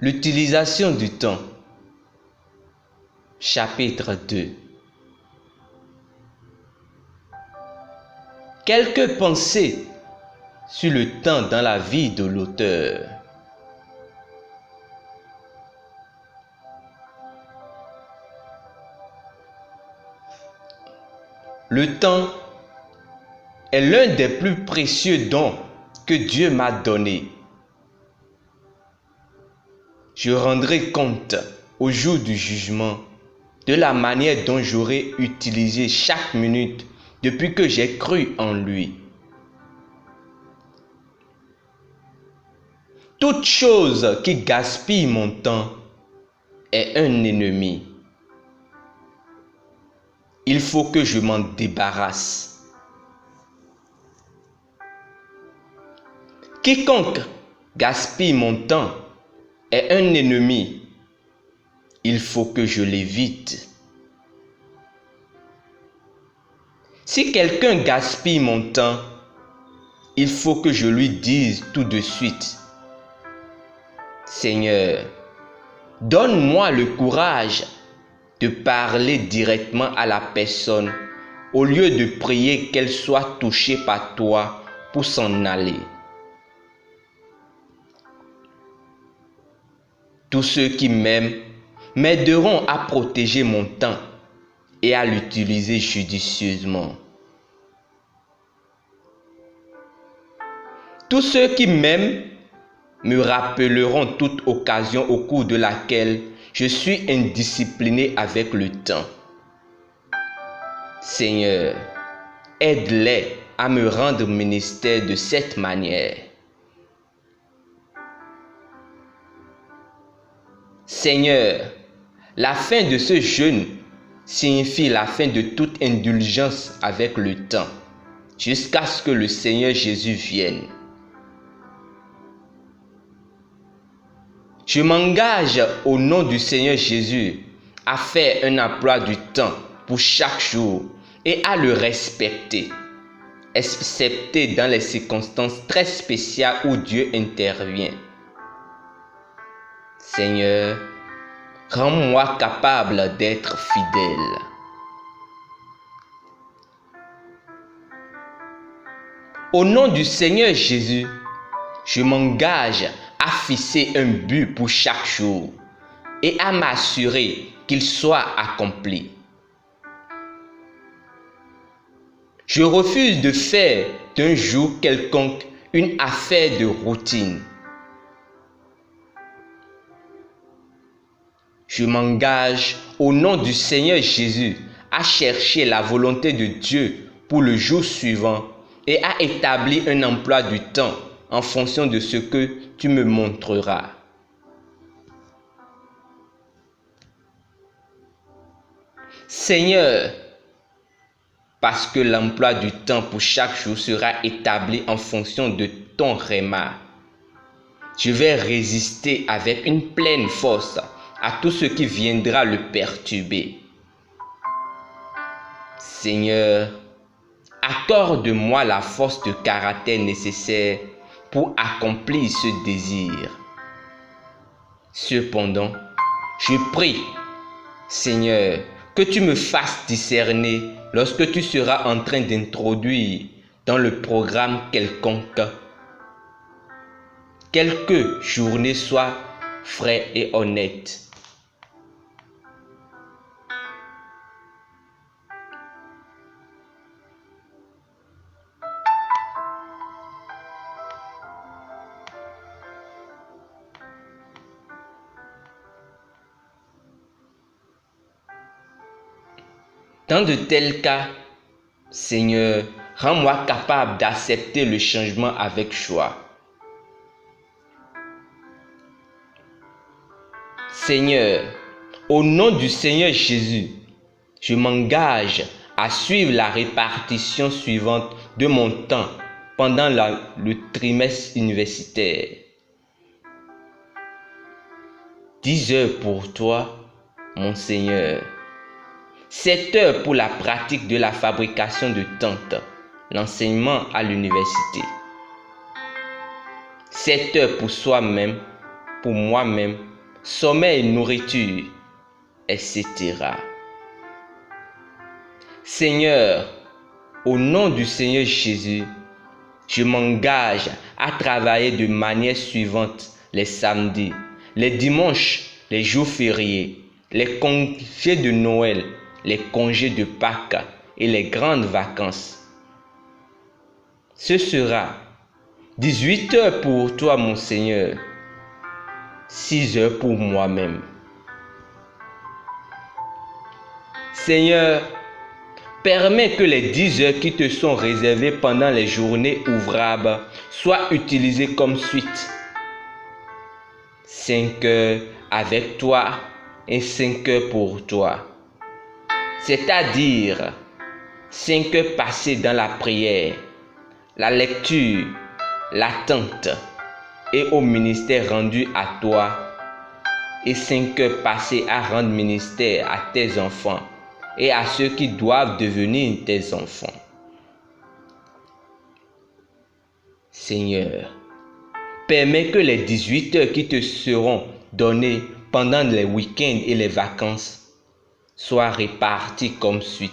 L'utilisation du temps. Chapitre 2. Quelques pensées sur le temps dans la vie de l'auteur. Le temps est l'un des plus précieux dons que Dieu m'a donné. Je rendrai compte au jour du jugement de la manière dont j'aurai utilisé chaque minute depuis que j'ai cru en lui. Toute chose qui gaspille mon temps est un ennemi. Il faut que je m'en débarrasse. Quiconque gaspille mon temps est un ennemi. Il faut que je l'évite. Si quelqu'un gaspille mon temps, il faut que je lui dise tout de suite: Seigneur, donne-moi le courage de parler directement à la personne au lieu de prier qu'elle soit touchée par toi pour s'en aller. Tous ceux qui m'aiment m'aideront à protéger mon temps et à l'utiliser judicieusement. Tous ceux qui m'aiment me rappelleront toute occasion au cours de laquelle je suis indiscipliné avec le temps. Seigneur, aide-les à me rendre ministère de cette manière. Seigneur, la fin de ce jeûne signifie la fin de toute indulgence avec le temps, jusqu'à ce que le Seigneur Jésus vienne. Je m'engage au nom du Seigneur Jésus à faire un emploi du temps pour chaque jour et à le respecter, excepté dans les circonstances très spéciales où Dieu intervient. Seigneur, rends-moi capable d'être fidèle. Au nom du Seigneur Jésus, je m'engage à fixer un but pour chaque jour et à m'assurer qu'il soit accompli. Je refuse de faire d'un jour quelconque une affaire de routine. Je m'engage au nom du Seigneur Jésus à chercher la volonté de Dieu pour le jour suivant et à établir un emploi du temps en fonction de ce que tu me montreras. Seigneur, parce que l'emploi du temps pour chaque jour sera établi en fonction de ton réma, je vais résister avec une pleine force à tout ce qui viendra le perturber. Seigneur, accorde-moi la force de caractère nécessaire pour accomplir ce désir. Cependant, je prie, Seigneur, que tu me fasses discerner lorsque tu seras en train d'introduire dans le programme quelconque quelques journées soient vraies et honnêtes. Dans de tels cas, Seigneur, rends-moi capable d'accepter le changement avec joie. Seigneur, au nom du Seigneur Jésus, je m'engage à suivre la répartition suivante de mon temps pendant le trimestre universitaire. 10 heures pour toi, mon Seigneur. 7 heures pour la pratique de la fabrication de tentes, l'enseignement à l'université. 7 heures pour soi-même pour moi-même, sommeil, nourriture, etc. Seigneur, au nom du Seigneur Jésus, je m'engage à travailler de manière suivante les samedis, les dimanches, les jours fériés, les congés de Noël, les congés de Pâques et les grandes vacances. Ce sera 18 heures pour toi, mon Seigneur, 6 heures pour moi-même. Seigneur, permets que les 10 heures qui te sont réservées pendant les journées ouvrables soient utilisées comme suite. 5 heures avec toi et 5 heures pour toi. C'est-à-dire 5 heures passées dans la prière, la lecture, l'attente et au ministère rendu à toi, et 5 heures passées à rendre ministère à tes enfants et à ceux qui doivent devenir tes enfants. Seigneur, permets que les 18 heures qui te seront données pendant les week-ends et les vacances soient réparties comme suite.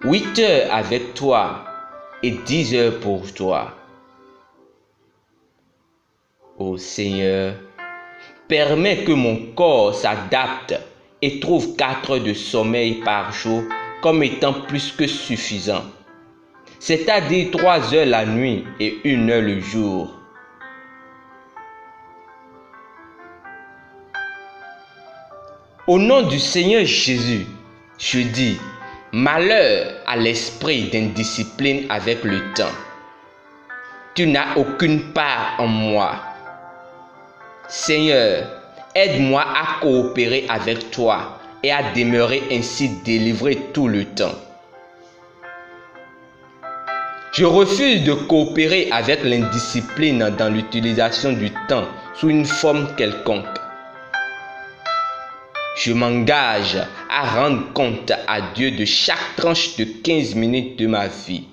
8 heures avec toi et 10 heures pour toi. Ô Seigneur, permets que mon corps s'adapte et trouve 4 heures de sommeil par jour comme étant plus que suffisant. C'est-à-dire 3 heures la nuit et 1 heure le jour. Au nom du Seigneur Jésus, je dis, malheur à l'esprit d'indiscipline avec le temps. Tu n'as aucune part en moi. Seigneur, aide-moi à coopérer avec toi et à demeurer ainsi délivré tout le temps. Je refuse de coopérer avec l'indiscipline dans l'utilisation du temps sous une forme quelconque. Je m'engage à rendre compte à Dieu de chaque tranche de 15 minutes de ma vie.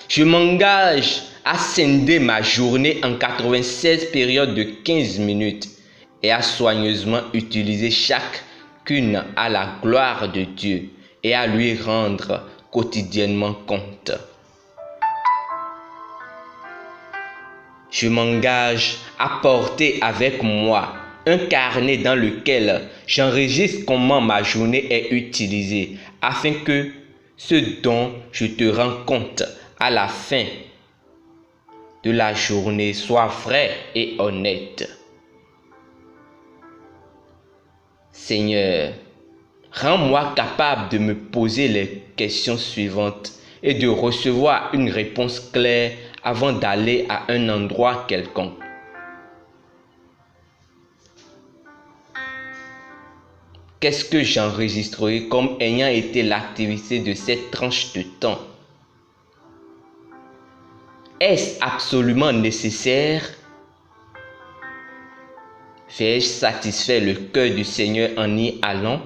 Je m'engage à scinder ma journée en 96 périodes de 15 minutes et à soigneusement utiliser chacune à la gloire de Dieu et à lui rendre quotidiennement compte. Je m'engage à porter avec moi un carnet dans lequel j'enregistre comment ma journée est utilisée afin que ce dont je te rends compte à la fin de la journée soit vrai et honnête. Seigneur, rends-moi capable de me poser les questions suivantes et de recevoir une réponse claire avant d'aller à un endroit quelconque. Qu'est-ce que j'enregistrerai comme ayant été l'activité de cette tranche de temps? Est-ce absolument nécessaire? Vais-je satisfaire le cœur du Seigneur en y allant?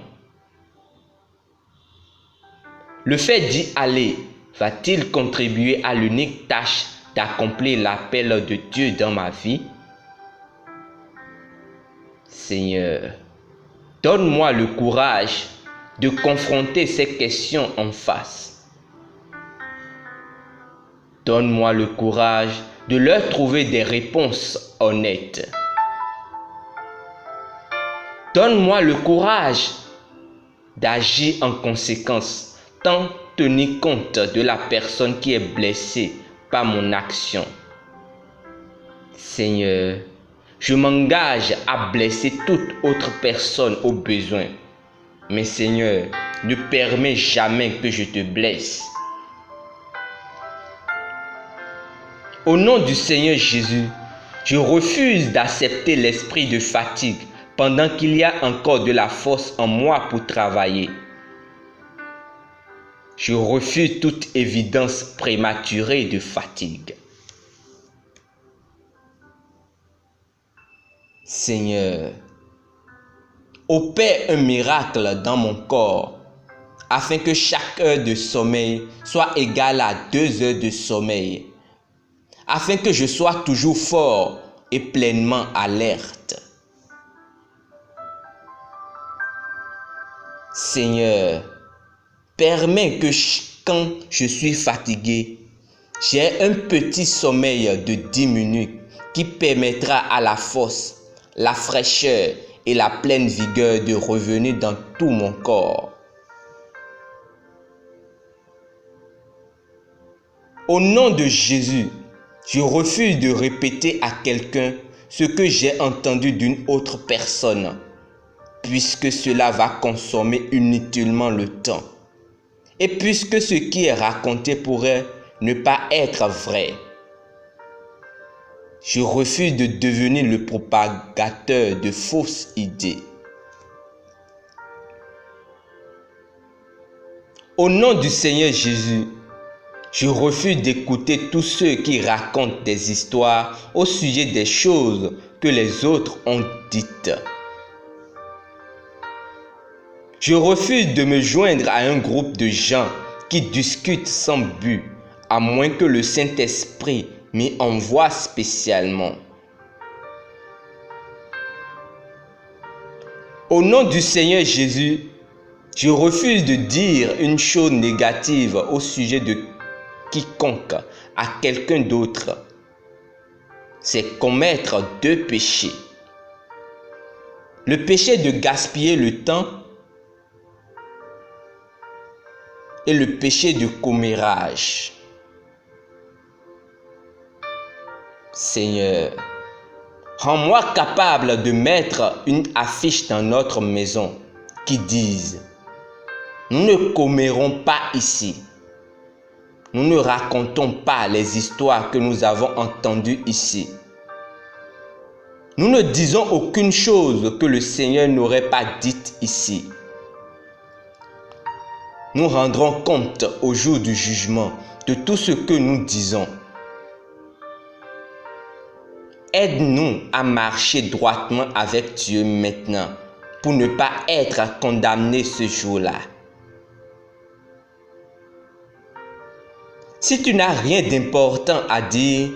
Le fait d'y aller va-t-il contribuer à l'unique tâche d'accomplir l'appel de Dieu dans ma vie? Seigneur, donne-moi le courage de confronter ces questions en face. Donne-moi le courage de leur trouver des réponses honnêtes. Donne-moi le courage d'agir en conséquence, tant tenir compte de la personne qui est blessée par mon action. Seigneur, je m'engage à blesser toute autre personne au besoin. Mais Seigneur, ne permets jamais que je te blesse. Au nom du Seigneur Jésus, je refuse d'accepter l'esprit de fatigue pendant qu'il y a encore de la force en moi pour travailler. Je refuse toute évidence prématurée de fatigue. Seigneur, opère un miracle dans mon corps afin que chaque heure de sommeil soit égale à 2 heures de sommeil, afin que je sois toujours fort et pleinement alerte. Seigneur, permets que quand je suis fatigué, j'ai un petit sommeil de 10 minutes qui permettra à la force, la fraîcheur et la pleine vigueur de revenir dans tout mon corps. Au nom de Jésus, je refuse de répéter à quelqu'un ce que j'ai entendu d'une autre personne, puisque cela va consommer inutilement le temps. Et puisque ce qui est raconté pourrait ne pas être vrai, je refuse de devenir le propagateur de fausses idées. Au nom du Seigneur Jésus, je refuse d'écouter tous ceux qui racontent des histoires au sujet des choses que les autres ont dites. Je refuse de me joindre à un groupe de gens qui discutent sans but, à moins que le Saint-Esprit m'y envoie spécialement. Au nom du Seigneur Jésus, je refuse de dire une chose négative au sujet de quiconque à quelqu'un d'autre. C'est commettre 2 péchés. Le péché de gaspiller le temps et le péché de commérage. Seigneur, rends-moi capable de mettre une affiche dans notre maison qui dise: nous ne commérons pas ici. Nous ne racontons pas les histoires que nous avons entendues ici. Nous ne disons aucune chose que le Seigneur n'aurait pas dite ici. Nous rendrons compte au jour du jugement de tout ce que nous disons. Aide-nous à marcher droitement avec Dieu maintenant pour ne pas être condamnés ce jour-là. Si tu n'as rien d'important à dire,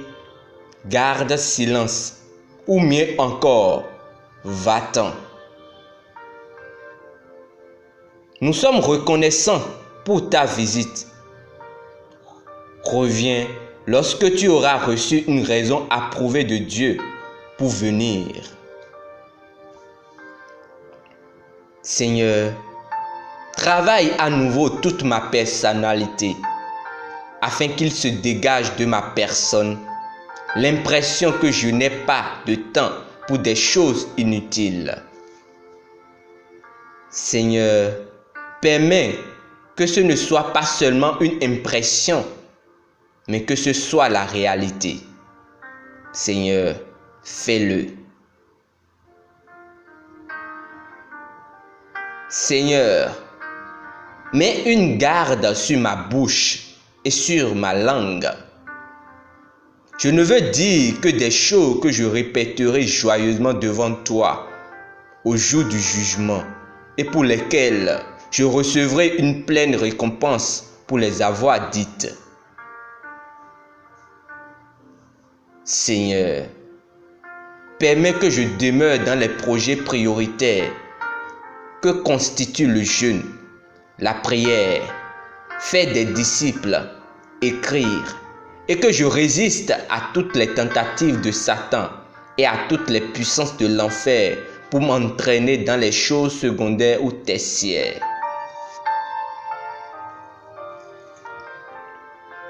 garde silence, ou mieux encore, va-t'en. Nous sommes reconnaissants pour ta visite. Reviens lorsque tu auras reçu une raison approuvée de Dieu pour venir. Seigneur, travaille à nouveau toute ma personnalité, afin qu'il se dégage de ma personne l'impression que je n'ai pas de temps pour des choses inutiles. Seigneur, permets que ce ne soit pas seulement une impression, mais que ce soit la réalité. Seigneur, fais-le. Seigneur, mets une garde sur ma bouche et sur ma langue. Je ne veux dire que des choses que je répéterai joyeusement devant toi au jour du jugement et pour lesquelles je recevrai une pleine récompense pour les avoir dites. Seigneur, permets que je demeure dans les projets prioritaires que constituent le jeûne, la prière, faire des disciples, écrire, et que je résiste à toutes les tentatives de Satan et à toutes les puissances de l'enfer pour m'entraîner dans les choses secondaires ou tertiaires.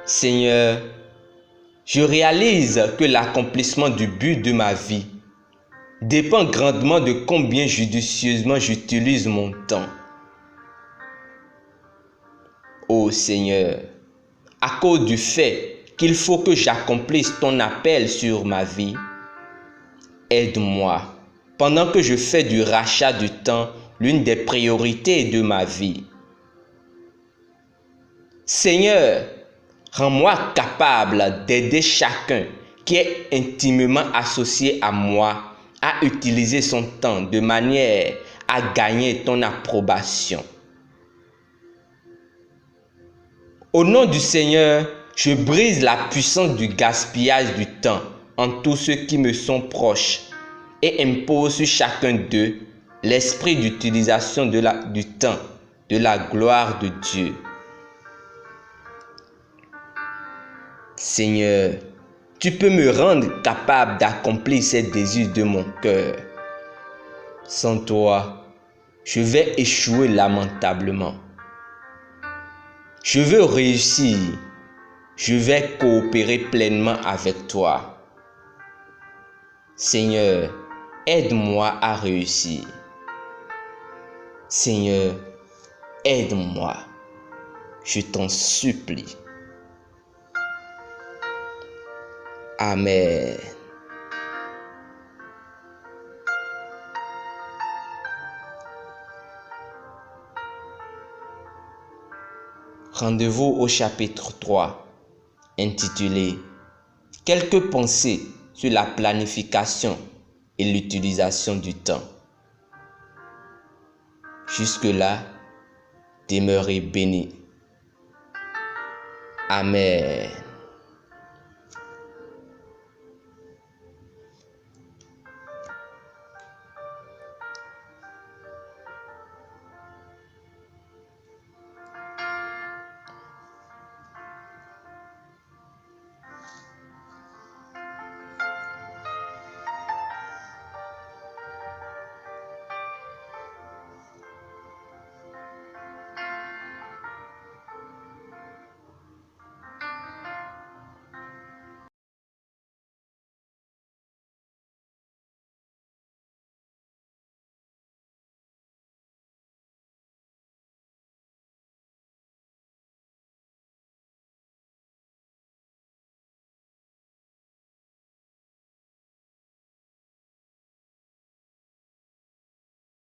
Seigneur, je réalise que l'accomplissement du but de ma vie dépend grandement de combien judicieusement j'utilise mon temps. Ô Seigneur, à cause du fait qu'il faut que j'accomplisse ton appel sur ma vie, aide-moi, pendant que je fais du rachat du temps l'une des priorités de ma vie. Seigneur, rends-moi capable d'aider chacun qui est intimement associé à moi à utiliser son temps de manière à gagner ton approbation. Au nom du Seigneur, Je brise la puissance du gaspillage du temps en tous ceux qui me sont proches et impose sur chacun d'eux l'esprit d'utilisation du temps, de la gloire de Dieu. Seigneur, tu peux me rendre capable d'accomplir ces désirs de mon cœur. Sans toi, je vais échouer lamentablement. Je veux réussir. Je vais coopérer pleinement avec toi. Seigneur, aide-moi à réussir. Seigneur, aide-moi. Je t'en supplie. Amen. Rendez-vous au chapitre 3, intitulé « Quelques pensées sur la planification et l'utilisation du temps ». Jusque-là, demeurez bénis. Amen.